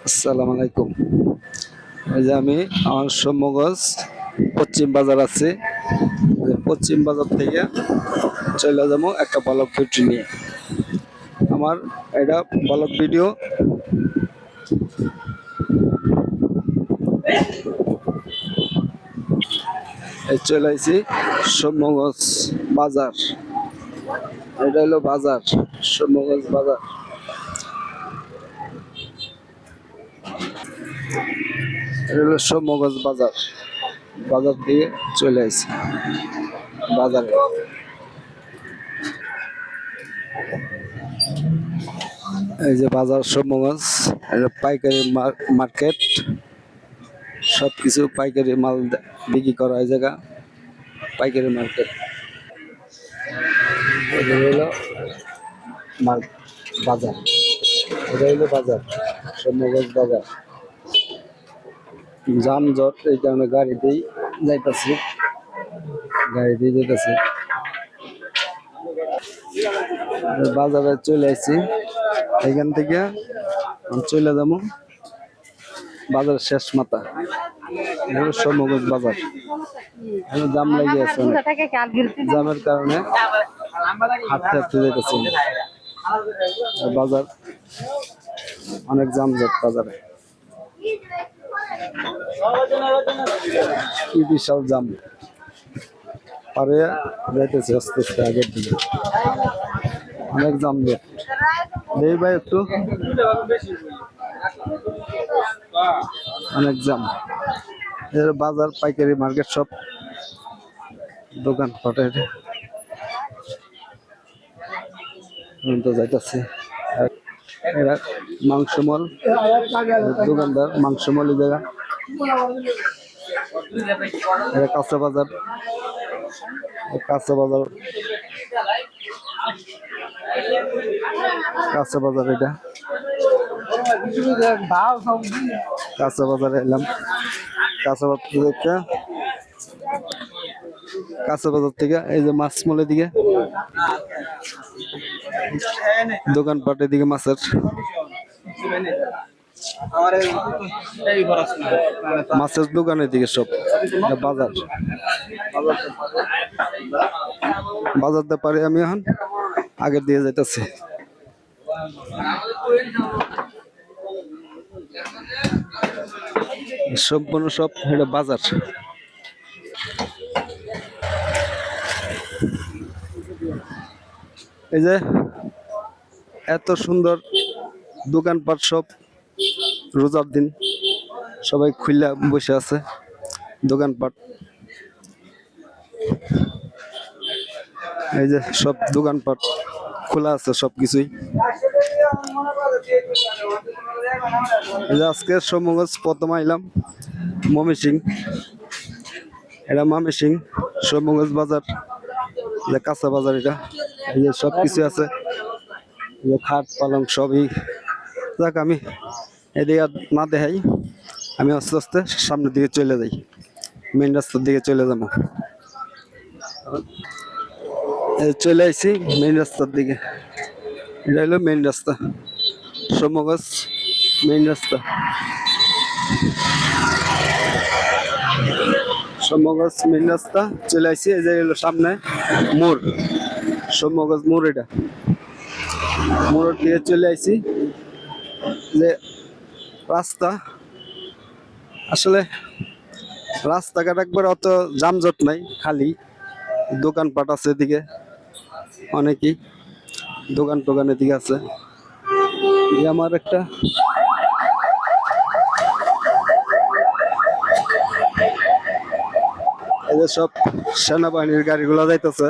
আসসালামু আলাইকুম। এই যে আমি আমার সম্মগজ পশ্চিম বাজার আছে, পশ্চিম বাজার থেকে চলে যাবো একটা ব্লগ ভিডিও নিয়ে। আমার এটা ব্লগ ভিডিও চলে আসছি সম্মগজ বাজার। এটা হলো বাজার, সম্মগজ বাজার। এটা হলো সম্মগজ বাজার। বাজার দিয়ে চলে আসছি বাজারে। এই যে বাজার সম্মগজ, এটা পাইকারি মার্কেট। সবকিছু পাইকারি মাল বিক্রি করা হয় জায়গা, পাইকারি মার্কেট। এটা হলো বাজার, এটা হলো বাজার, সম্মগজ বাজার। যানজট, এই কারণে গাড়িতেই যাইতেছি, গাড়িতেই যেতেছি। বাজারে চলে আসছি, এখান থেকে চলে যাবো বাজার শেষ মাথা, সম্মগজ বাজার। জাম লেগে আছে, জামের কারণে হাঁটতে হাঁটতে যেতেছি। বাজার অনেক যানজট বাজারে, কি বিশাল জাম। পারে যাইতেছে আস্তে আস্তে আগের দিকে, অনেক জাম দিয়ে। দেই ভাই একটু, অনেক জাম। এর বাজার পাইকারি মার্কেট, সব দোকান পাটের যাইতেছে। এরা মাংস মল, দোকানদার মাংস মল জায়গা। এটা কাঁচা বাজার, কাঁচা বাজার, কাঁচা বাজার। এটা কাঁচা বাজারে এলাম। কাঁচা বাজার থেকে, কাঁচা বাজার থেকে এই যে মাছ মলের দিকে, দোকানপাটের দিকে মাছের, মাছের দোকানের দিকে সব। বাজার, বাজারতে পারি আমি এখন আগের দিয়ে যাইতেছি। সম্পূর্ণ সব এটা বাজার। এই যে এত সুন্দর দোকানপাট, সব রোজার দিন সবাই খুলে বসে আছে দোকানপাট। এই যে সব দোকানপাট খোলা আছে, সবকিছুই। এই যে আজকে সম্মগজ প্রথম আইলাম ময়মনসিং, এটা ময়মনসিং সম্মগজ বাজার, কাঁচা বাজার। এটা এই যে সবকিছু আছে, খাট পালং সবই। যাক, আমি এদিকে না দেখাই, আমি আস্তে আস্তে সামনের দিকে চলে যাই, মেন রাস্তার দিকে চলে যাবো। চলে আসছি মেন রাস্তার দিকে। এটা হলো মেন রাস্তা, সম্মগজ মেন রাস্তা, সম্মগজ মেন রাস্তা। চলে আসছি, এই যে হলো সামনে মোড়, সম্মগজ মোড়। এটা মোড় দিয়ে চলে আসছি। যে রাস্তা, আসলে রাস্তাঘাট একবার অত যানজট নাই, খালি দোকানপাট আছে এদিকে, অনেকই দোকান টোকান এদিকে আছে। আমার একটা এই যে সব সেনাবাহিনীর গাড়িগুলো যাইতেছে,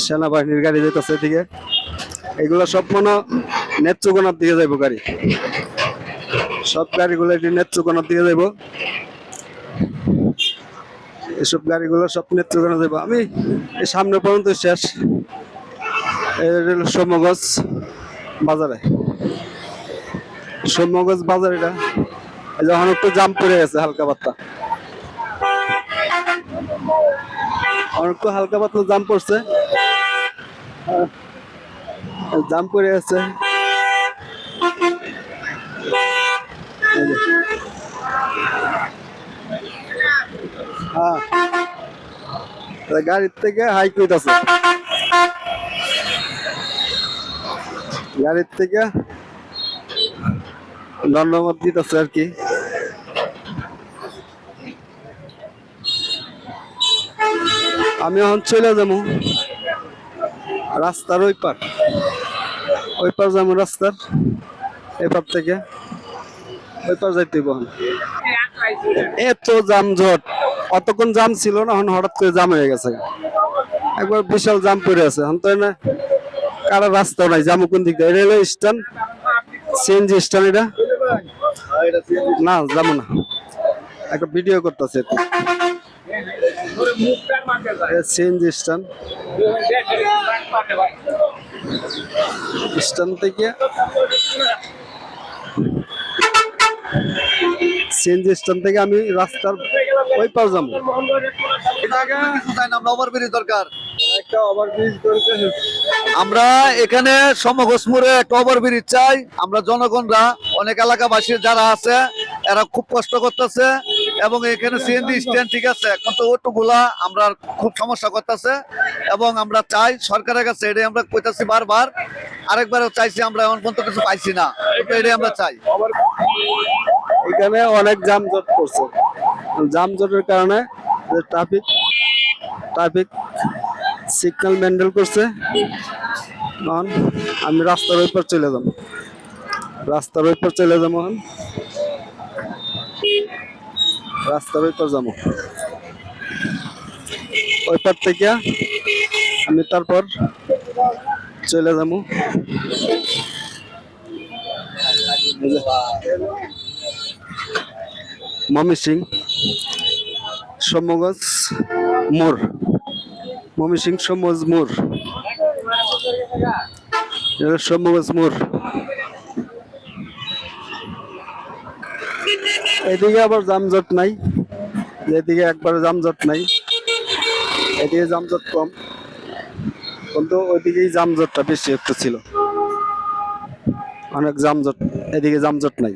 সেনাবাহিনীর গাড়ি যাইতেছে এদিকে। এগুলো সব মনে নেত্রকোনার দিকে যাইব গাড়ি, সব গাড়িগুলো এটি নেত্রকোনার দিকে যাইব। এসব গাড়িগুলো সব নেত্রকোনা যাইব। আমি এই সামনে পর্যন্ত শেষ। সম্মগজ বাজারে, সম্মগজ বাজার। এটা যখন একটু জাম পড়ে গেছে হালকা পাতলা, একটু হালকা পাতলা জাম পড়ছে, জাম পড়ে গেছে। এই যে। হ্যাঁ গাড়ির থেকে হাই কইতাছে, গাড়ির থেকে ধন্যবাদ দিতেছে আর কি। আমি এখন চলে যাবো রাস্তার ওই পার যাবো, রাস্তার এপার থেকে ওই পার যাইতে হইব। এত যানজট, অতক্ষণ জাম ছিল না, এখন হঠাৎ করে জাম হয়ে গেছে, একবার বিশাল জাম পড়ে আছে। এখন তো না কারো রাস্তাও নাই, যাবো কোন দিক দিয়ে? রেলওয়ে স্ট্যান্ড, সিএনজি স্ট্যান্ড, এটা না যাবো না, একটা ভিডিও করতেছে সিএনজি স্ট্যান্ড। স্ট্যান্ড থেকে সিএনজি স্ট্যান্ড থেকে আমি রাস্তার ওই পার যাবো। ওভারব্রিজ দরকার, একটা ওভারব্রিজ দরকার। আমরা এখানে সমঘোষমুড়ে একটা ওভারব্রিজ চাই। আমরা জনগণরা, অনেক এলাকাবাসী যারা আছে, এরা খুব কষ্ট করতেছে। এবং এখানে সিএনজি স্ট্যান্ড ঠিক আছে, কিন্তু ওটুগুলা আমরা খুব সমস্যা করতেছে। এবং আমরা চাই সরকারের কাছে, এটাই আমরা কইতাছি বারবার, আরেকবারও চাইছি, আমরা এখন পর্যন্ত কিছু পাইছি না, এটাই আমরা চাই। এখানে অনেক যানজট করছে, যানজটের কারণে ট্রাফিক সিগন্যাল মেন্টেন করছে। এখন আমি রাস্তার ওই পার চলে যাবো, রাস্তার ওই পার চলে যাবো, এখন রাস্তার ওই পার যাবো। ওই পার থেকে আমি তারপর চলে যাবো ময়মনসিং সমগঞ্জ মোড়, ময়মনসিং সমগঞ্জ মোড়, সমগঞ্জ মোড়। এদিকে আবার যানজট নাই, এদিকে একবার যানজট নাই, এদিকে যানজট কম, কিন্তু ওইদিকেই যানজটটা বেশি একটু ছিল, অনেক যানজট, এদিকে যানজট নাই।